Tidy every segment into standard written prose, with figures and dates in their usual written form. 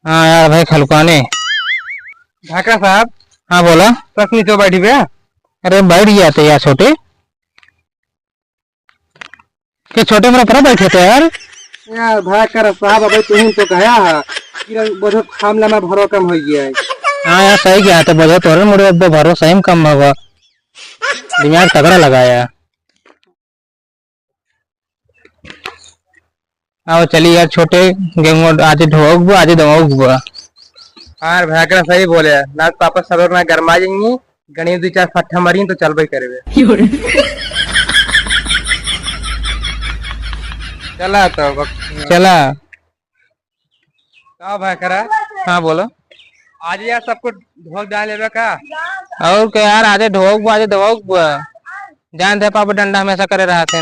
हाँ यार भाई खलकाने। ढाका साहब। हाँ बोला। बस नीचे बैठी भैया। अरे बैठ गया थे यार छोटे के छोटे मेरे पर बैठे थे यार। यार ढाका साहब अबे तुम तो कहा है कि बहुत मामला में भरो कम हो गया है। हाँ यार सही क्या था बजो तोरे मुड़े अब भरोसा ही कम होगा। दिमाग तगड़ा लगाया। आओ चलिए यार छोटे गेहूं आज ढोक आज दवाओ। यार ढाका सही बोले ना पापा सब में गरमा जाएंगी गणेश दो चार फट्टा मारी तो चल भाई करे चला तो चला। का भाई करा। हाँ बोलो। आज यार सबको ढोक डाल लेवे का। और क्या यार आज ढोक आज दवाओ। जान थे पापा डंडा हमेशा करे रहा थे।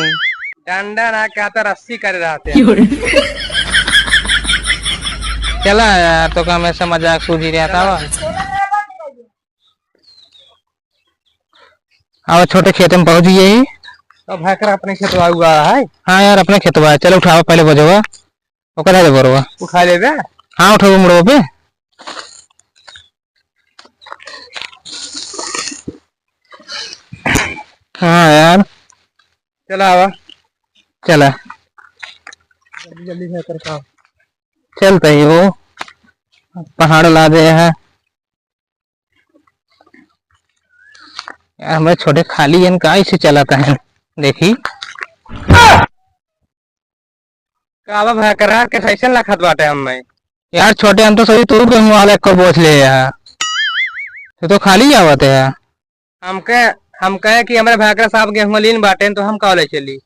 डंडा ना कहता रस्सी कर रहा थे। चला यार तो का हमेशा मजाक सूझ ही रहा था। आओ छोटे खेत में पहुंच गए ही। तो भाई करा अपने खेतवा हुआ है। हाँ यार अपने खेतवा चलो उठाओ पहले बजवा ओकरा दे बरवा। उठा लेवे। हाँ उठाओ मुड़ो पे। हाँ यार चला आवा चला जल्दी जल्दी है कर चलते ही वो पहाड़ ला दे है यार हमारे छोटे खाली जन का इसे चलाता है देखी। कावा भाई करा के फैशन लखत बाटे हम में। यार छोटे हम तो सही तू गेहूं वाले को बोझ ले यार तो खाली आवत है यार। हम कहे कि हमारे भाकरा साहब गेहूं लीन बाटे तो हम कॉलेज चली।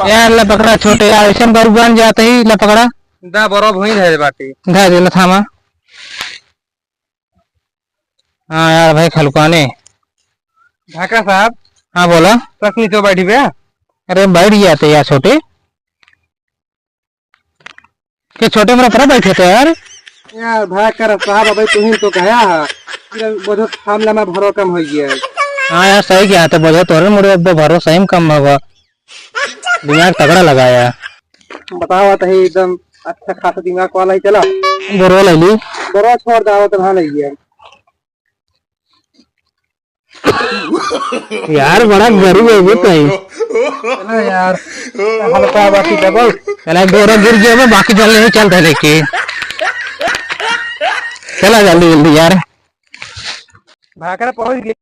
यार लपकड़ा छोटे यार ऐसे गरीब बन जाते ही लपकड़ा दा बरो भूई रहे बाटी धा दे थामा। हाँ यार भाई खलकाने। ढाका साहब। हाँ बोला। बस नीचे बैठी भैया। अरे बैठ गया थे यार छोटे के छोटे मेरे पर बैठे थे यार। यार भाकरा साहब अबे तुम तो कहा है कि बहुत मामला में भरो कम हो गया है। हाँ यार सही क्या था बजो तोरे मुड़े अब भरोसा ही कम होगा। दिमाग तगड़ा लगाया। बताओ तो एकदम अच्छा खासा दिमाग वाला ही चला। बोरो ले ली बरो छोड़ दाओ तो नहीं गया यार बड़ा गरीब है तो चलो यार हल्का बाकी डबल चला बोरा गिर गया बाकी चल नहीं चलता लेके चला जल्दी जल्दी यार। भाकरा पहुंच गया।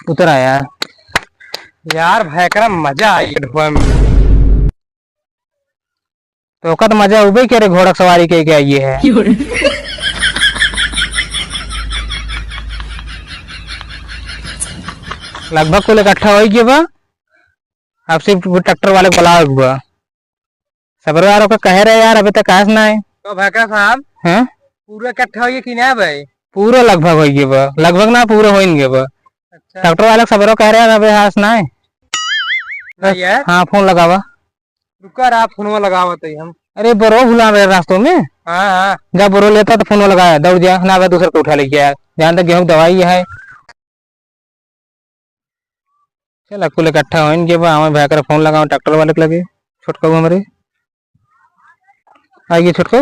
उतर आया यार भाकरा मजा आई ढुआ में। तो का तो मजा उबे करे घोड़ा सवारी के क्या ये है। लगभग कुल इकट्ठा हो गया बा अब सिर्फ ट्रैक्टर वाले को बुलाओ बा सबर वालों का कह रहे यार अभी तक काश ना है। तो भाकरा साहब हैं पूरा इकट्ठा हो गया कि ना भाई। पूरा लगभग हो गया बा लगभग ना पूरा हो गया बा। अच्छा ट्रैक्टर वाले सबर कह रहे हैं अभी हास ना है। नहीं है। हाँ फोन लगावा। रुका रहा फोन लगावत है हम। अरे बोरो भुला रहे रास्तों में। हाँ हाँ जब बोरो लेता तो फोन लगाया दौड़ जा ना दूसरे को उठा लेके आया जहाँ तक गेहूं दवाई है। चल कुल इकट्ठा हो हमें भाकर फोन लगाओ ट्रैक्टर वाले के लगे छोटका हमारे आइए छोटका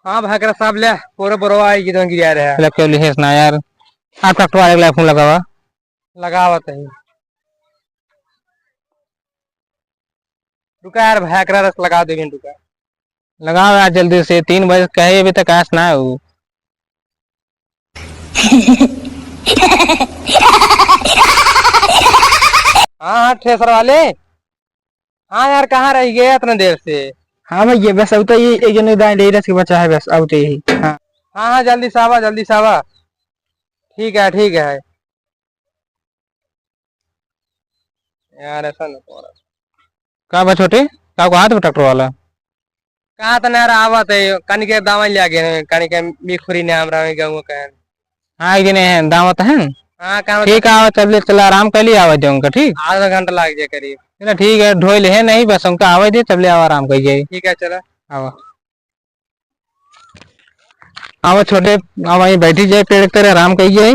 हाँ भाकरा साहब ले पूरा बरो आएगी तो गिरा रहा क्यों लिखेस ना यार आप ट्रैक्टर वाले के लिए फोन लगावा। लगावत है। रुका यार भाकरा रस लगा देंगे रुका। लगाओ यार जल्दी से 3 बजे कहे अभी तक आस ना हो। हाँ हाँ ठेसर वाले। हाँ यार कहाँ रह गए इतने देर से। हाँ भैया बस अब तो ये एक जने दाएं के बचा है बस अब तो यही। हाँ हाँ हाँ जल्दी सावा जल्दी सावा। ठीक है यार ऐसा ना हो रहा। का बा छोटे का को हाथ में ट्रैक्टर वाला कहाँ तो यार आवत है कनी के दावा ले गए कनी के मिखुरी ने हमरा गाँव का। हाँ एक जने हैं दावत है। हाँ कहाँ ठीक है चल चल आराम कर लिया आवाज दे उनका ठीक। आधा घंटा लग जाए करीब। चलो ठीक है ढोल है नहीं बस उनका आवाज दे तब ले आराम कर जाए। ठीक है चला। आवा आओ छोटे, आओ वहीं बैठी जाए पेड़ तेरे आराम कही जाए।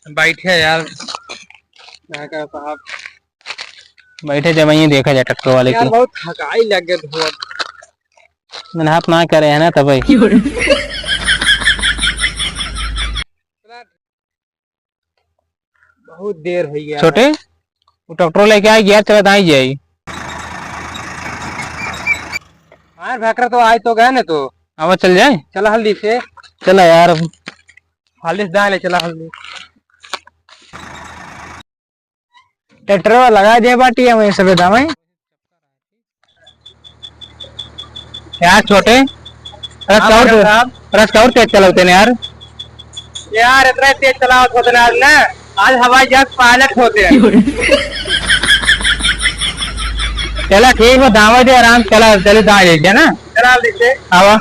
बैठे यार भैकरा साहब, बैठे जब वहीं देखा जाए ट्रैक्टर वाले यार की। बहुत थकाई लग गई धो। मैंने हाथ ना करे है ना तब बहुत देर हो गया छोटे वो ट्रैक्टर लेके आई गियर चला दाई जाए। हाँ भैकरा तो आज तो गए ना, तो अब चल जाए। चला हल्दी से, चला यार अब। हल्दी से दाएं ले चला हल्दी। ट्रैक्टर वाला लगा दिया बाटी है वहीं सफेद में। यार छोटे रस और तेज चलाते हैं यार। यार इतना तेज चलाओ होते ना आज ना, आज हवाई जहाज पायलट होते हैं। चला ठीक है दावा दे आराम, चला चले दाएं जाए ना। चला हल्दी से। आवा